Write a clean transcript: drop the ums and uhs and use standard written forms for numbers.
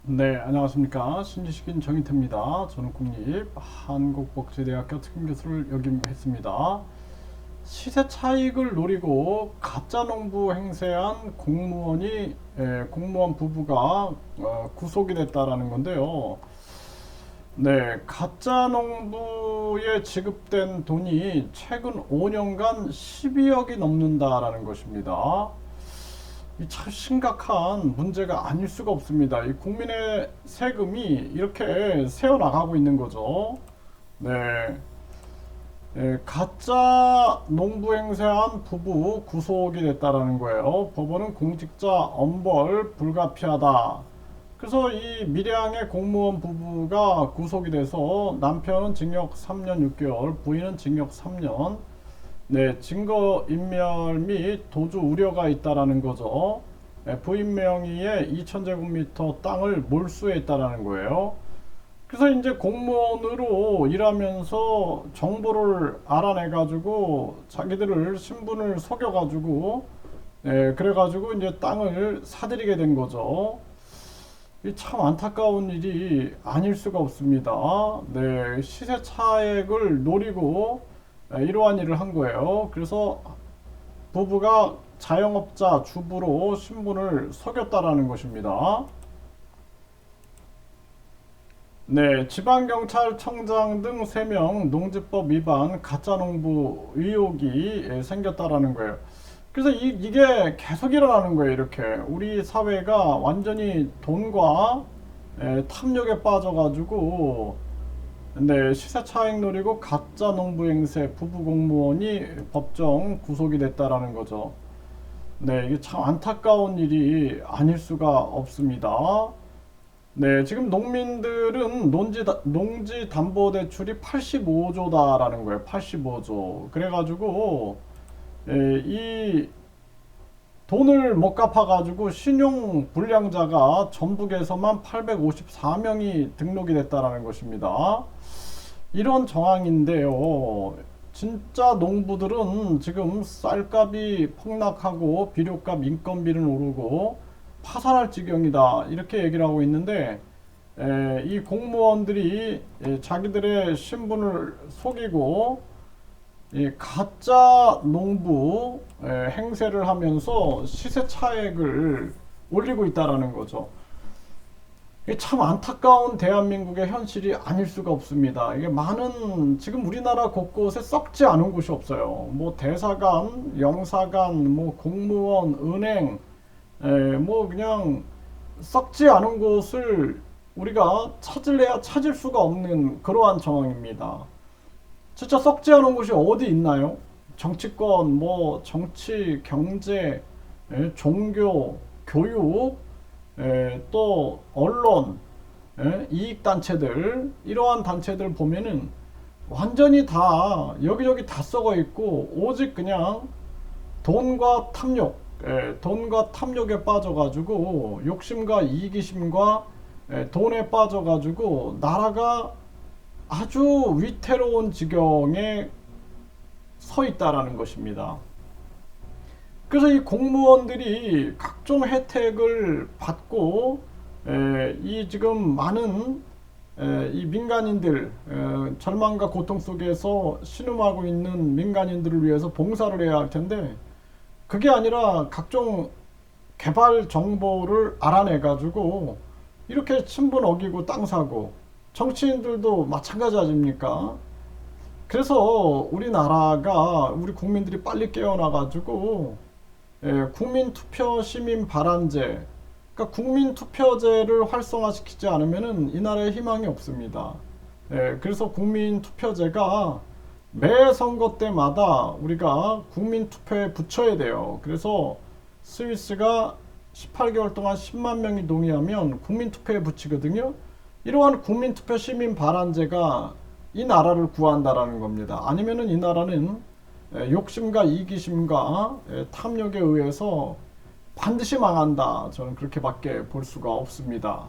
네, 안녕하십니까. 신지식인 정인태입니다. 저는 국립 한국복지대학교 특임교수를 역임했습니다. 시세 차익을 노리고 가짜 농부 행세한 공무원 부부가 구속이 됐다라는 건데요. 네, 가짜 농부에 지급된 돈이 최근 5년간 12억이 넘는다라는 것입니다. 이 참 심각한 문제가 아닐 수가 없습니다. 이 국민의 세금이 이렇게 새어나가고 있는 거죠. 네. 가짜 농부 행세한 부부 구속이 됐다라는 거예요. 법원은 공직자 엄벌 불가피하다. 그래서 이 밀양의 공무원 부부가 구속이 돼서 남편은 징역 3년 6개월, 부인은 징역 3년, 네, 증거 인멸 및 도주 우려가 있다라는 거죠. 부인 명의의 2000제곱미터 땅을 몰수했다라는 거예요. 그래서 이제 공무원으로 일하면서 정보를 알아내가지고 자기들을 신분을 속여가지고, 그래가지고 이제 땅을 사들이게 된 거죠. 이 참 안타까운 일이 아닐 수가 없습니다. 네, 시세 차익을 노리고 이러한 일을 한 거예요. 그래서 부부가 자영업자 주부로 신분을 속였다라는 것입니다. 네, 지방경찰청장 등 3명 농지법 위반 가짜농부 의혹이 생겼다라는 거예요. 그래서 이게 계속 일어나는 거예요. 이렇게 우리 사회가 완전히 돈과 탐욕에 빠져가지고, 네, 시세 차익 노리고 가짜 농부 행세 부부 공무원이 법정 구속이 됐다라는 거죠. 네, 이게 참 안타까운 일이 아닐 수가 없습니다. 네, 지금 농민들은 농지 담보 대출이 85조다라는 거예요. 85조. 그래가지고 이 돈을 못 갚아가지고 신용 불량자가 전북에서만 854명이 등록이 됐다라는 것입니다. 이런 정황인데요. 진짜 농부들은 지금 쌀값이 폭락하고 비료값, 인건비는 오르고 파산할 지경이다. 이렇게 얘기를 하고 있는데 이 공무원들이 자기들의 신분을 속이고 가짜 농부 행세를 하면서 시세 차익을 올리고 있다라는 거죠. 이게 참 안타까운 대한민국의 현실이 아닐 수가 없습니다. 이게 많은 지금 우리나라 곳곳에 썩지 않은 곳이 없어요. 뭐 대사관, 영사관, 뭐 공무원, 은행, 뭐 그냥 썩지 않은 곳을 우리가 찾을래야 찾을 수가 없는 그러한 정황입니다. 진짜 썩지 않은 곳이 어디 있나요? 정치권, 뭐 정치, 경제, 종교, 교육, 또 언론, 이익단체들, 이러한 단체들 보면은 완전히 다 여기저기 다 썩어 있고 오직 그냥 돈과 탐욕, 돈과 탐욕에 빠져가지고 욕심과 이기심과 돈에 빠져가지고 나라가 아주 위태로운 지경에 서 있다라는 것입니다. 그래서 이 공무원들이 각종 혜택을 받고 이 지금 많은 이 민간인들 절망과 고통 속에서 신음하고 있는 민간인들을 위해서 봉사를 해야 할 텐데 그게 아니라 각종 개발 정보를 알아내 가지고 이렇게 신분 어기고 땅 사고 정치인들도 마찬가지 아닙니까? 그래서 우리나라가 우리 국민들이 빨리 깨어나 가지고 국민투표 시민 발안제, 그러니까 국민투표제를 활성화시키지 않으면은 이 나라에 희망이 없습니다. 그래서 국민투표제가 매 선거 때마다 우리가 국민투표에 붙여야 돼요. 그래서 스위스가 18개월 동안 10만 명이 동의하면 국민투표에 붙이거든요. 이러한 국민투표 시민 발안제가 이 나라를 구한다라는 겁니다. 아니면은 이 나라는 욕심과 이기심과 탐욕에 의해서 반드시 망한다. 저는 그렇게밖에 볼 수가 없습니다.